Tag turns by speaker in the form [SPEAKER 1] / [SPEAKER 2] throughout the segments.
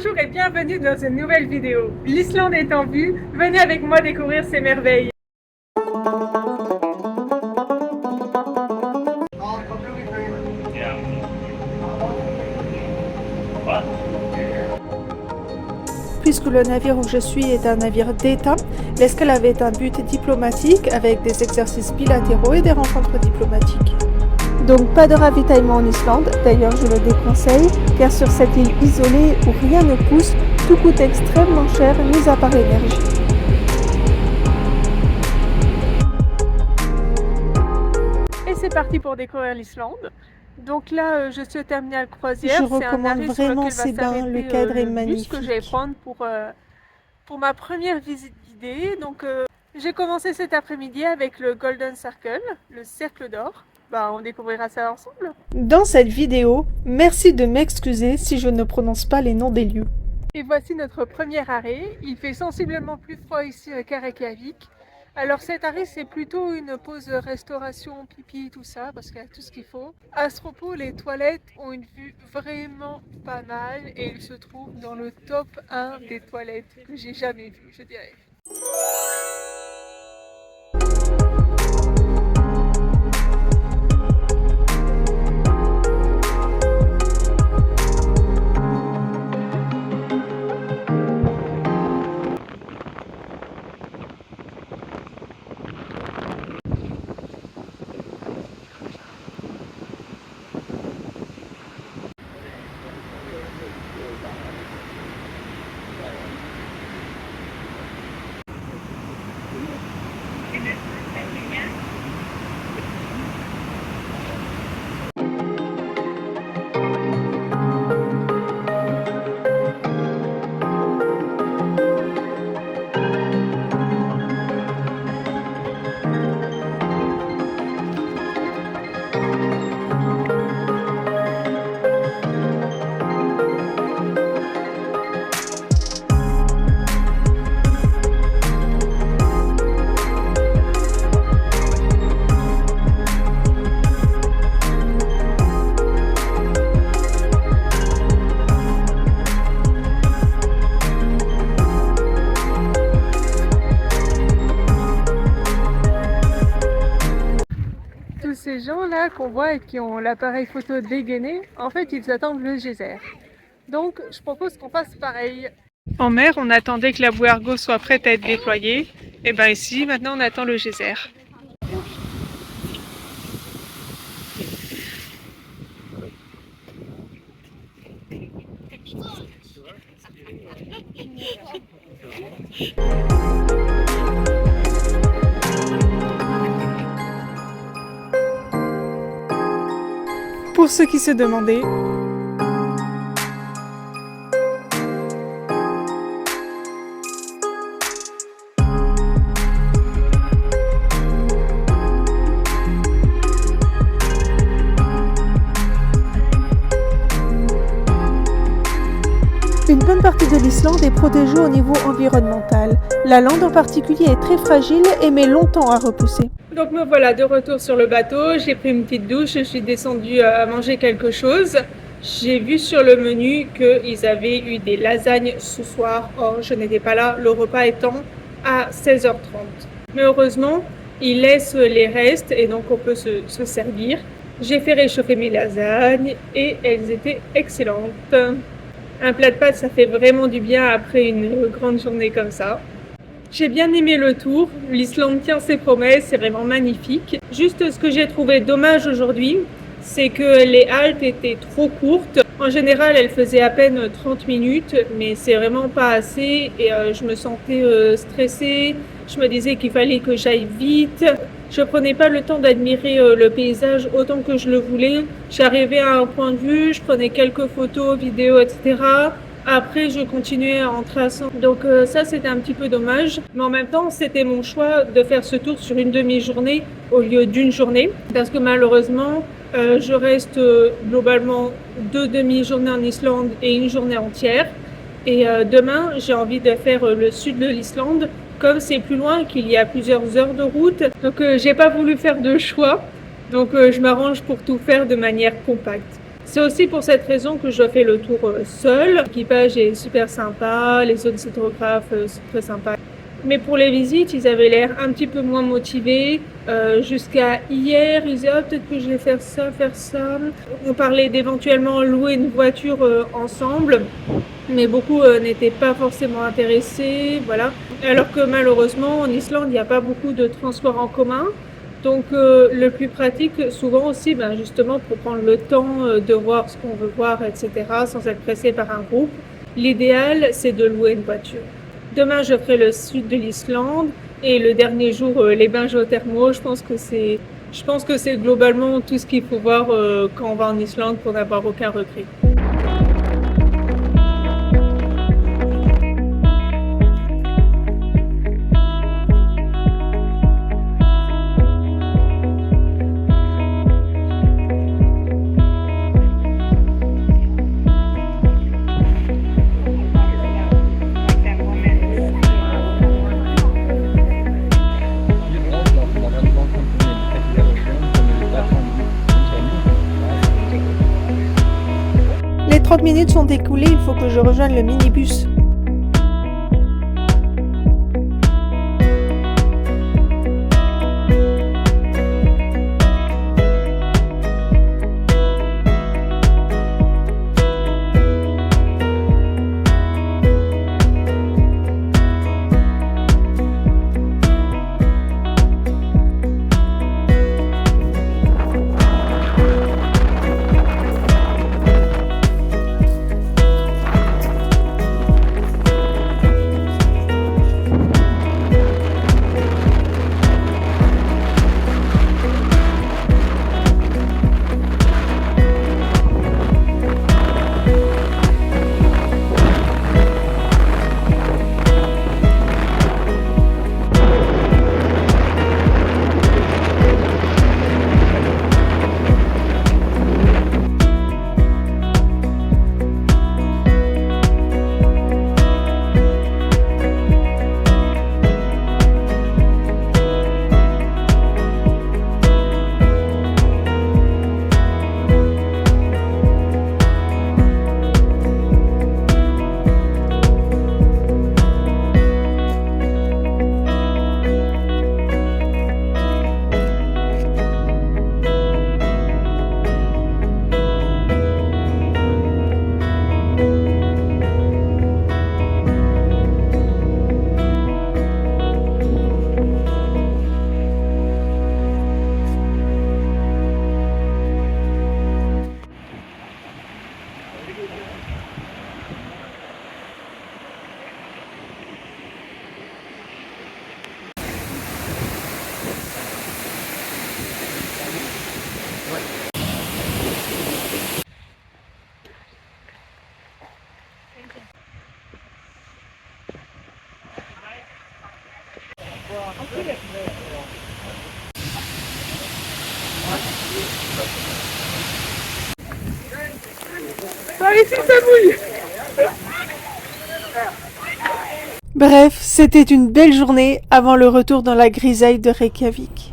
[SPEAKER 1] Bonjour et bienvenue dans une nouvelle vidéo. L'Islande est en vue, venez avec moi découvrir ses merveilles.
[SPEAKER 2] Puisque le navire où je suis est un navire d'État, l'escale avait un but diplomatique avec des exercices bilatéraux et des rencontres diplomatiques. Donc pas de ravitaillement en Islande, d'ailleurs je le déconseille, car sur cette île isolée où rien ne pousse, tout coûte extrêmement cher, mis à part l'énergie.
[SPEAKER 1] Et c'est parti pour découvrir l'Islande. Donc là, je suis au terminal croisière.
[SPEAKER 2] Je recommande vraiment ces bains, le cadre est magnifique.
[SPEAKER 1] Ce que je vais prendre pour ma première visite guidée. Donc j'ai commencé cet après-midi avec le Golden Circle, le cercle d'or. On découvrira ça ensemble.
[SPEAKER 2] Dans cette vidéo, merci de m'excuser si je ne prononce pas les noms des lieux.
[SPEAKER 1] Et voici notre premier arrêt. Il fait sensiblement plus froid ici qu'à Reykjavik. Alors cet arrêt, c'est plutôt une pause restauration, pipi, tout ça, parce qu'il y a tout ce qu'il faut. À ce propos, les toilettes ont une vue vraiment pas mal et ils se trouvent dans le top 1 des toilettes que j'ai jamais vues, je dirais. Ces gens-là qu'on voit et qui ont l'appareil photo dégainé, en fait, ils attendent le geyser. Donc, je propose qu'on fasse pareil. En mer, on attendait que la bouée Argo soit prête à être déployée. Et bien ici, maintenant, on attend le geyser.
[SPEAKER 2] Pour ceux qui se demandaient, une bonne partie de l'Islande est protégée au niveau environnemental. La lande en particulier est très fragile et met longtemps à repousser.
[SPEAKER 1] Donc me voilà de retour sur le bateau, j'ai pris une petite douche, je suis descendue à manger quelque chose. J'ai vu sur le menu qu'ils avaient eu des lasagnes ce soir. Or, je n'étais pas là, le repas étant à 16h30. Mais heureusement, ils laissent les restes et donc on peut se servir. J'ai fait réchauffer mes lasagnes et elles étaient excellentes. Un plat de pâtes, ça fait vraiment du bien après une grande journée comme ça. J'ai bien aimé le tour, l'Islande tient ses promesses, c'est vraiment magnifique. Juste ce que j'ai trouvé dommage aujourd'hui, c'est que les haltes étaient trop courtes. En général, elles faisaient à peine 30 minutes, mais c'est vraiment pas assez et je me sentais stressée. Je me disais qu'il fallait que j'aille vite. Je prenais pas le temps d'admirer le paysage autant que je le voulais. J'arrivais à un point de vue, je prenais quelques photos, vidéos, etc. Après, je continuais en traçant. Donc ça, c'était un petit peu dommage. Mais en même temps, c'était mon choix de faire ce tour sur une demi-journée au lieu d'une journée. Parce que malheureusement, je reste globalement 2 demi-journées en Islande et une journée entière. Et demain, j'ai envie de faire le sud de l'Islande. Comme c'est plus loin, qu'il y a plusieurs heures de route. Donc j'ai pas voulu faire de choix. Donc je m'arrange pour tout faire de manière compacte. C'est aussi pour cette raison que je fais le tour seul. L'équipage est super sympa, les autres hydrographes sont très sympas. Mais pour les visites, ils avaient l'air un petit peu moins motivés. Jusqu'à hier, ils disaient peut-être que je vais faire ça, faire ça. On parlait d'éventuellement louer une voiture ensemble, mais beaucoup n'étaient pas forcément intéressés. Voilà. Alors que malheureusement, en Islande, il n'y a pas beaucoup de transports en commun. Donc le plus pratique, souvent aussi, justement pour prendre le temps de voir ce qu'on veut voir, etc., sans être pressé par un groupe, l'idéal, c'est de louer une voiture. Demain, je ferai le sud de l'Islande et le dernier jour, les bains géothermaux. Je pense que c'est globalement tout ce qu'il faut voir quand on va en Islande pour n'avoir aucun regret.
[SPEAKER 2] Les 30 minutes sont écoulées, il faut que je rejoigne le minibus. Bref, c'était une belle journée avant le retour dans la grisaille de Reykjavik.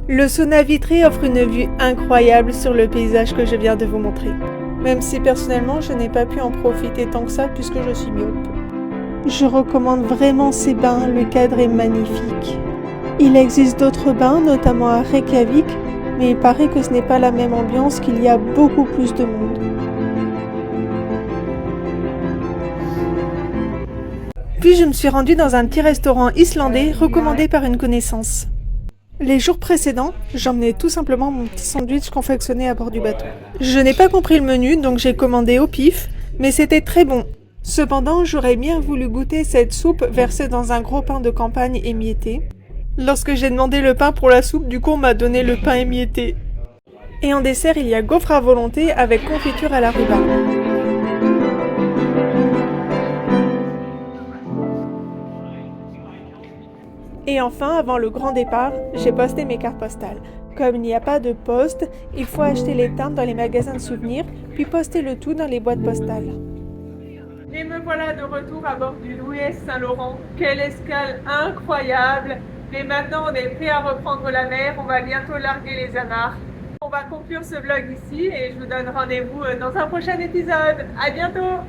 [SPEAKER 2] Le sauna vitré offre une vue incroyable sur le paysage que je viens de vous montrer. Même si personnellement je n'ai pas pu en profiter tant que ça puisque je suis myope. Je recommande vraiment ces bains, le cadre est magnifique. Il existe d'autres bains, notamment à Reykjavik, mais il paraît que ce n'est pas la même ambiance, qu'il y a beaucoup plus de monde. Puis je me suis rendue dans un petit restaurant islandais recommandé par une connaissance. Les jours précédents, j'emmenais tout simplement mon petit sandwich confectionné à bord du bateau. Je n'ai pas compris le menu, donc j'ai commandé au pif, mais c'était très bon. Cependant, j'aurais bien voulu goûter cette soupe versée dans un gros pain de campagne émietté. Lorsque j'ai demandé le pain pour la soupe, du coup on m'a donné le pain émietté. Et en dessert, il y a gaufres à volonté avec confiture à la rhubarbe. Et enfin, avant le grand départ, j'ai posté mes cartes postales. Comme il n'y a pas de poste, il faut acheter les timbres dans les magasins de souvenirs, puis poster le tout dans les boîtes postales.
[SPEAKER 1] Et me voilà de retour à bord du Louis Saint-Laurent. Quelle escale incroyable! Et maintenant, on est prêt à reprendre la mer. On va bientôt larguer les amarres. On va conclure ce vlog ici et je vous donne rendez-vous dans un prochain épisode. À bientôt!